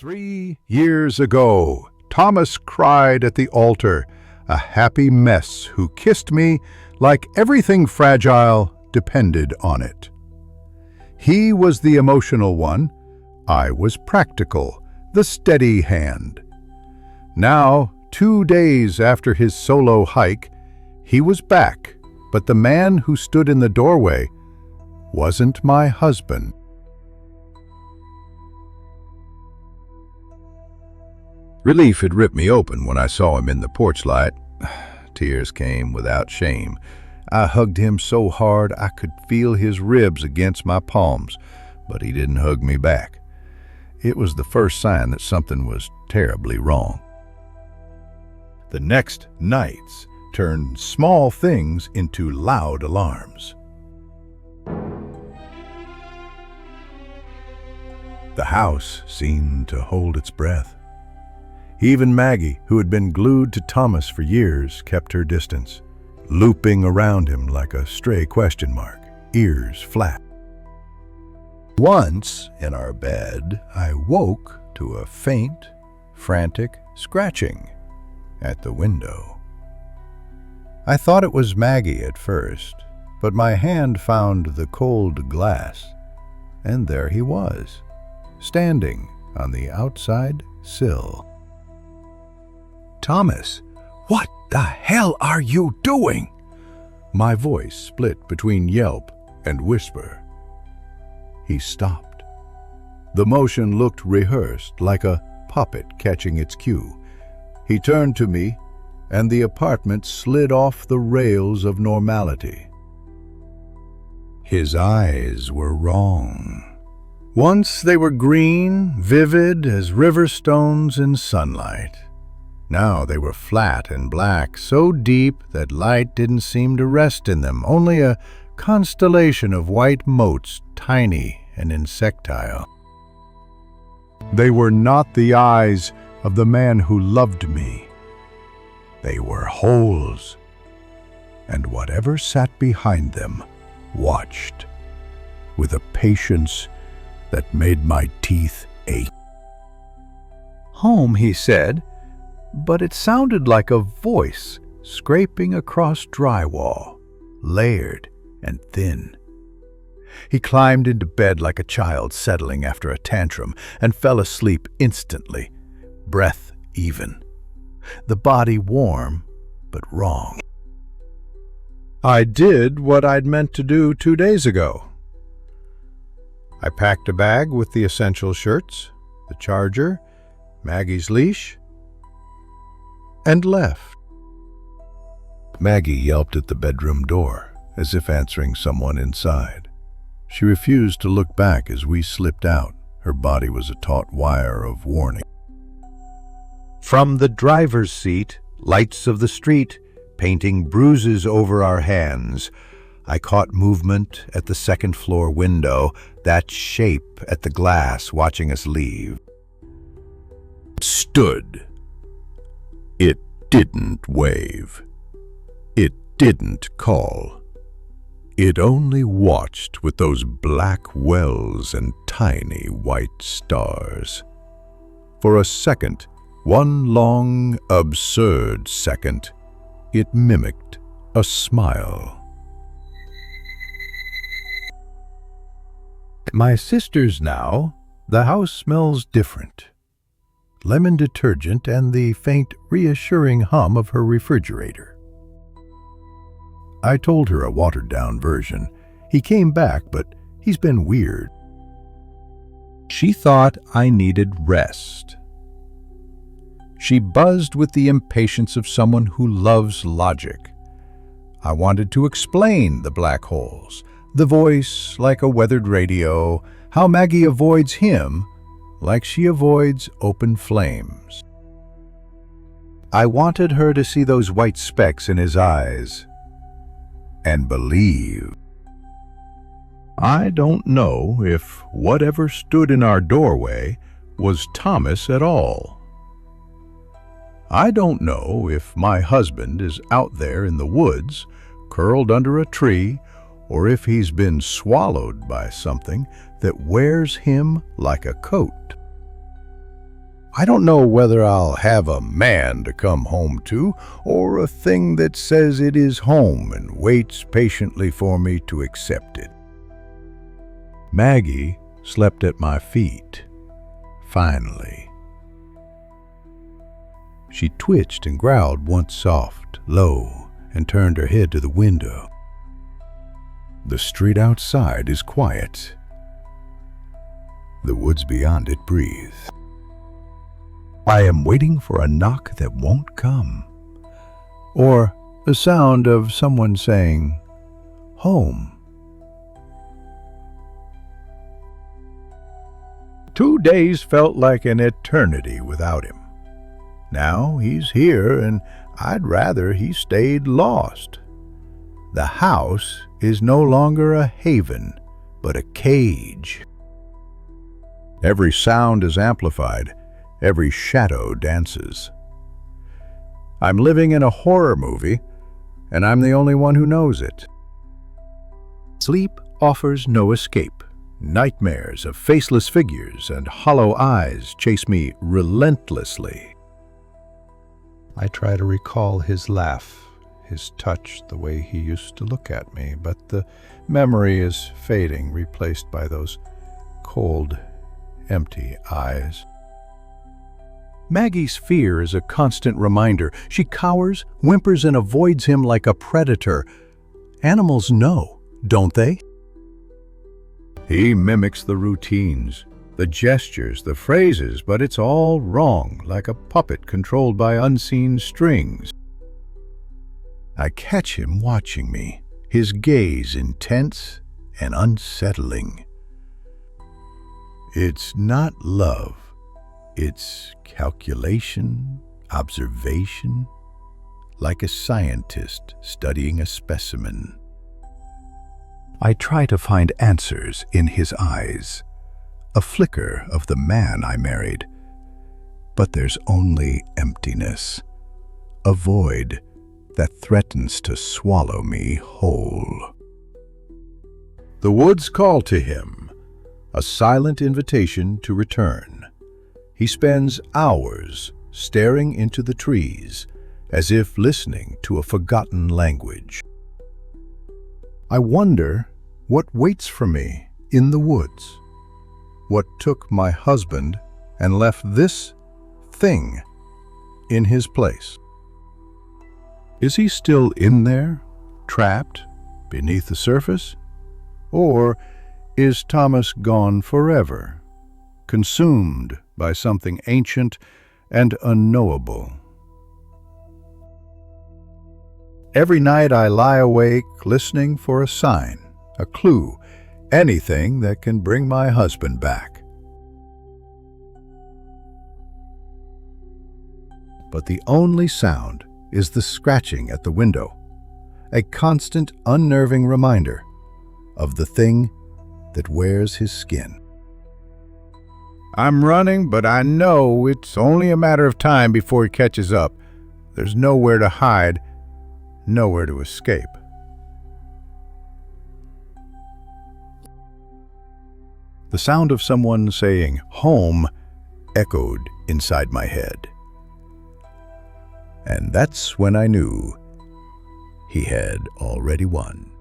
3 years ago, Thomas cried at the altar, a happy mess who kissed me like everything fragile depended on it. He was the emotional one. I was practical, the steady hand. Now, 2 days after his solo hike, he was back, but the man who stood in the doorway wasn't my husband. Relief had ripped me open when I saw him in the porch light. Tears came without shame. I hugged him so hard I could feel his ribs against my palms, but he didn't hug me back. It was the first sign that something was terribly wrong. The next nights turned small things into loud alarms. The house seemed to hold its breath. Even Maggie, who had been glued to Thomas for years, kept her distance, looping around him like a stray question mark, ears flat. Once, in our bed, I woke to a faint, frantic scratching at the window. I thought it was Maggie at first, but my hand found the cold glass, and there he was, standing on the outside sill. "Thomas, what the hell are you doing?" My voice split between yelp and whisper. He stopped. The motion looked rehearsed, like a puppet catching its cue. He turned to me, and the apartment slid off the rails of normality. His eyes were wrong. Once they were green, vivid as river stones in sunlight. Now they were flat and black, so deep that light didn't seem to rest in them, only a constellation of white motes, tiny and insectile. They were not the eyes of the man who loved me. They were holes, and whatever sat behind them watched with a patience that made my teeth ache. "Home," he said, but it sounded like a voice scraping across drywall, layered and thin. He climbed into bed like a child settling after a tantrum and fell asleep instantly, breath even, the body warm but wrong. I did what I'd meant to do 2 days ago. I packed a bag with the essential shirts, the charger, Maggie's leash, and left. Maggie yelped at the bedroom door, as if answering someone inside. She refused to look back as we slipped out. Her body was a taut wire of warning. From the driver's seat, lights of the street, painting bruises over our hands, I caught movement at the second-floor window, that shape at the glass watching us leave. It stood. It didn't wave. It didn't call. It only watched with those black wells and tiny white stars. For a second, one long, absurd second, it mimicked a smile. At my sister's now, the house smells different. Lemon detergent and the faint, reassuring hum of her refrigerator. I told her a watered-down version. He came back, but he's been weird. She thought I needed rest. She buzzed with the impatience of someone who loves logic. I wanted to explain the black holes, the voice like a weathered radio, how Maggie avoids him like she avoids open flames. I wanted her to see those white specks in his eyes and believe. I don't know if whatever stood in our doorway was Thomas at all. I don't know if my husband is out there in the woods, curled under a tree, or if he's been swallowed by something that wears him like a coat. I don't know whether I'll have a man to come home to, or a thing that says it is home and waits patiently for me to accept it. Maggie slept at my feet. Finally. She twitched and growled once soft, low, and turned her head to the window. The street outside is quiet. The woods beyond it breathe. I am waiting for a knock that won't come, or the sound of someone saying, "Home." 2 days felt like an eternity without him. Now he's here, and I'd rather he stayed lost. The house is no longer a haven, but a cage. Every sound is amplified. Every shadow dances. I'm living in a horror movie, and I'm the only one who knows it. Sleep offers no escape. Nightmares of faceless figures and hollow eyes chase me relentlessly. I try to recall his laugh, his touch, the way he used to look at me, but the memory is fading, replaced by those cold, empty eyes. Maggie's fear is a constant reminder. She cowers, whimpers, and avoids him like a predator. Animals know, don't they? He mimics the routines, the gestures, the phrases, but it's all wrong, like a puppet controlled by unseen strings. I catch him watching me, his gaze intense and unsettling. It's not love. It's calculation, observation, like a scientist studying a specimen. I try to find answers in his eyes, a flicker of the man I married. But there's only emptiness, a void that threatens to swallow me whole. The woods call to him, a silent invitation to return. He spends hours staring into the trees, as if listening to a forgotten language. I wonder what waits for me in the woods. What took my husband and left this thing in his place? Is he still in there, trapped beneath the surface? Or is Thomas gone forever, consumed by something ancient and unknowable? Every night I lie awake listening for a sign, a clue, anything that can bring my husband back. But the only sound is the scratching at the window, a constant, unnerving reminder of the thing that wears his skin. I'm running, but I know it's only a matter of time before he catches up. There's nowhere to hide, nowhere to escape. The sound of someone saying "home" echoed inside my head. And that's when I knew he had already won.